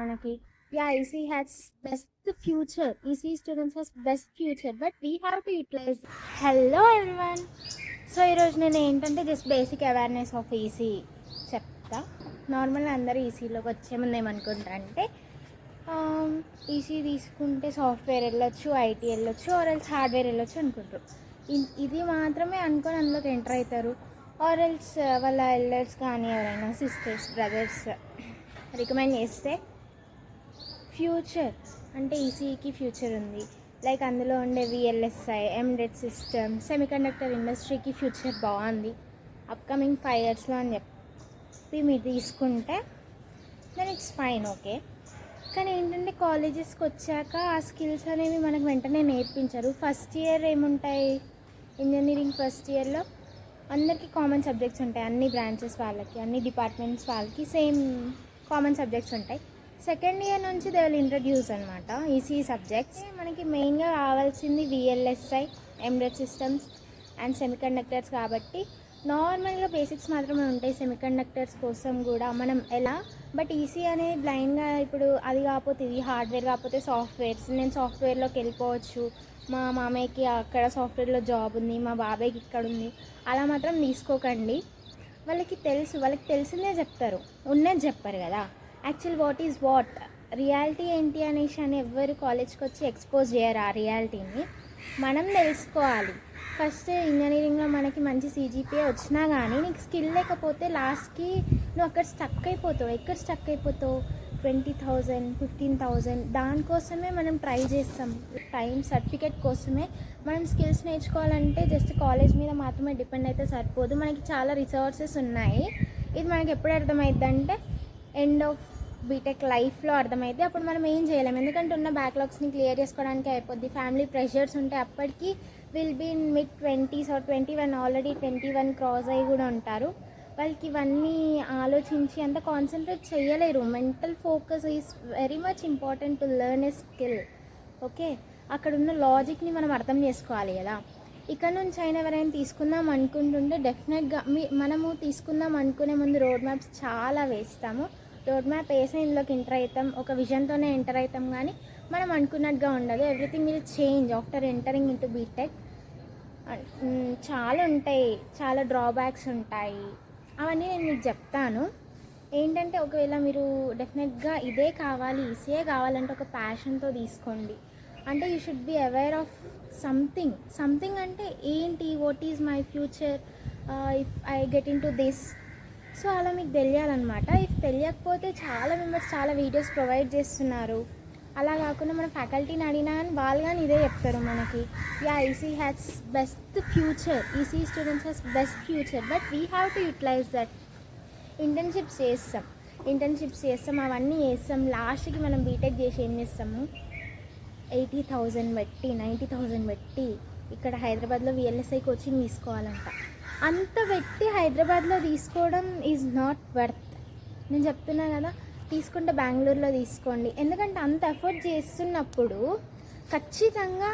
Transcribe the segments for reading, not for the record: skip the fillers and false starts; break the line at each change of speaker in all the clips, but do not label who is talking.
మనకి EC has best future. EC students has best future, but we have to utilize. Hello everyone. So ఈరోజు నేను ఏంటంటే just basic awareness of EC చెప్తా. నార్మల్గా అందరూ ఈసీలోకి వచ్చే ముందు ఏమనుకుంటారంటే ఈసీ తీసుకుంటే సాఫ్ట్వేర్ వెళ్ళొచ్చు, ఐటీ వెళ్ళొచ్చు, ఆర్ఎల్స్ హార్డ్వేర్ వెళ్ళొచ్చు అనుకుంటారు. ఇది మాత్రమే అనుకొని అందులోకి ఎంటర్ అవుతారు. ఆర్ఎల్స్ వాళ్ళ ఎల్డర్స్ కానీ ఎవరైనా సిస్టర్స్ బ్రదర్స్ రికమెండ్ చేస్తే ఫ్యూచర్ అంటే ఈసీకి ఫ్యూచర్ ఉంది. లైక్ అందులో ఉండే విఎల్ఎస్ఐ, ఎండెడ్ సిస్టమ్, సెమీకండక్టర్ ఇండస్ట్రీకి ఫ్యూచర్ బాగుంది అప్కమింగ్ 5 yearsలో అని చెప్పి మీరు తీసుకుంటే దెన్ ఇట్స్ ఫైన్, ఓకే. కానీ ఏంటంటే కాలేజెస్కి వచ్చాక ఆ స్కిల్స్ అనేవి మనకు వెంటనే నేర్పించరు. ఫస్ట్ ఇయర్ ఏముంటాయి, ఇంజనీరింగ్ ఫస్ట్ ఇయర్లో అందరికీ కామన్ సబ్జెక్ట్స్ ఉంటాయి. అన్ని బ్రాంచెస్ వాళ్ళకి, అన్ని డిపార్ట్మెంట్స్ వాళ్ళకి సేమ్ కామన్ సబ్జెక్ట్స్ ఉంటాయి. సెకండ్ ఇయర్ నుంచి దే విల్ ఇంట్రడ్యూస్ అనమాట ఈసీ సబ్జెక్ట్స్. మనకి మెయిన్గా రావాల్సింది VLSI, ended systems and semiconductors కాబట్టి నార్మల్గా బేసిక్స్ మాత్రమే ఉంటాయి. సెమీకండక్టర్స్ కోసం కూడా మనం ఎలా, బట్ ఈసీ అనేది బ్లైండ్గా ఇప్పుడు అది కాకపోతే ఇది, హార్డ్వేర్ కాకపోతే సాఫ్ట్వేర్స్, నేను సాఫ్ట్వేర్లోకి వెళ్ళిపోవచ్చు, మా మామయ్యకి అక్కడ సాఫ్ట్వేర్లో జాబ్ ఉంది, మా బాబాయ్కి ఇక్కడ ఉంది, అలా మాత్రం తీసుకోకండి. వాళ్ళకి తెలిసిందే చెప్తారు, ఉన్నది చెప్పారు కదా. Actual what is what, reality ఏంటి అనేసి అని ఎవరు కాలేజ్కి వచ్చి ఎక్స్పోజ్ చేయరు. ఆ రియాలిటీని మనం తెలుసుకోవాలి. ఫస్ట్ ఇంజనీరింగ్లో మనకి మంచి సిజిపిఏ వచ్చినా కానీ నీకు స్కిల్ లేకపోతే లాస్ట్కి నువ్వు అక్కడ స్టక్ అయిపోతావు. ఎక్కడ స్టక్ అయిపోతావు, 20,000 15,000 దానికోసమే మనం ట్రై చేస్తాం. సర్టిఫికేట్ కోసమే మనం స్కిల్స్ నేర్చుకోవాలంటే జస్ట్ కాలేజ్ మీద మాత్రమే డిపెండ్ అయితే సరిపోదు. మనకి చాలా రిసోర్సెస్ ఉన్నాయి. ఇది మనకి ఎప్పుడు అర్థమైంది అంటే ఎండ్ ఆఫ్ బీటెక్ లైఫ్లో అర్థమైతే అప్పుడు మనం ఏం చేయలేము. ఎందుకంటే ఉన్న బ్యాక్లాగ్స్ని క్లియర్ చేసుకోవడానికి అయిపోద్ది. ఫ్యామిలీ ప్రెషర్స్ ఉంటే అప్పటికి will be in mid 20s or 21, already 21 cross అయ్యి కూడా ఉంటారు. వాళ్ళకి ఇవన్నీ ఆలోచించి అంత కాన్సన్ట్రేట్ చేయలేరు. Mental focus is very much important to learn a skill, okay. అక్కడ ఉన్న లాజిక్ని మనం అర్థం చేసుకోవాలి కదా. ఇక్కడ నుంచి అయినా ఎవరైనా తీసుకుందాం అనుకుంటుంటే డెఫినెట్గా మనము తీసుకుందాం అనుకునే ముందు రోడ్ మ్యాప్స్ చాలా వేస్తాము. రోడ్ మ్యాప్ వేసి ఇందులోకి ఎంటర్ అవుతాం, ఒక విజన్తోనే ఎంటర్ అవుతాం. కానీ మనం అనుకున్నట్టుగా ఉండదు. Everything will change after entering into BTech. చాలా ఉంటాయి, చాలా డ్రాబ్యాక్స్ ఉంటాయి. అవన్నీ నేను మీకు చెప్తాను. ఏంటంటే ఒకవేళ మీరు డెఫినెట్గా ఇదే కావాలి, ఈసీఏ కావాలంటే ఒక ప్యాషన్తో తీసుకోండి. అంటే you should be aware of something అంటే ఏంటి, what is my future if I get in to this. So అలా మీకు తెలియాలన్నమాట. ఇఫ్ తెలియకపోతే చాలా మెంబర్స్ చాలా వీడియోస్ ప్రొవైడ్ చేస్తున్నారు. అలా కాకుండా మన ఫ్యాకల్టీని అడిగినా కానీ వాళ్ళు కానీ ఇదే చెప్తారు మనకి, EC has best future, EC students has best future, but we have to utilize that. Internships చేస్తాం, అవన్నీ చేస్తాం. లాస్ట్కి మనం బీటెక్ చేసి ఏం చేస్తాము, 80,000 పెట్టి 90,000 పెట్టి ఇక్కడ హైదరాబాద్లో విఎల్ఎస్ఐ కోచింగ్ తీసుకోవాలంట. అంత పెట్టి హైదరాబాద్లో తీసుకోవడం ఈజ్ నాట్ వర్త్. నేను చెప్తున్నా కదా, తీసుకుంటే బెంగళూరులో తీసుకోండి. ఎందుకంటే అంత ఎఫర్ట్ చేస్తున్నప్పుడు ఖచ్చితంగా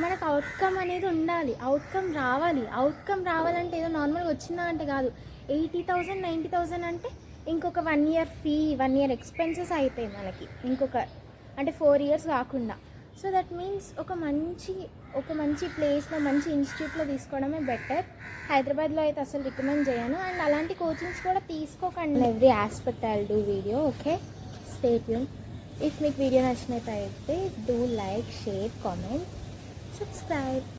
మనకు అవుట్కమ్ అనేది ఉండాలి, అవుట్కమ్ రావాలంటే ఏదో నార్మల్గా వచ్చిందా అంటే కాదు. 80,000 90,000 అంటే ఇంకొక 1 year ఫీ, 1 year ఎక్స్పెన్సెస్ అవుతాయి మనకి, ఇంకొక అంటే 4 years కాకుండా. సో దట్ మీన్స్ ఒక మంచి ప్లేస్లో, మంచి ఇన్స్టిట్యూట్లో తీసుకోవడమే బెటర్. హైదరాబాద్లో అయితే అసలు రికమెండ్ చేయను. అండ్ అలాంటి కోచింగ్స్ కూడా తీసుకోకండి. Every aspect I will do video, okay. Stay tune. If మీకు వీడియో నచ్చినట్టయితే do like, share, comment, subscribe.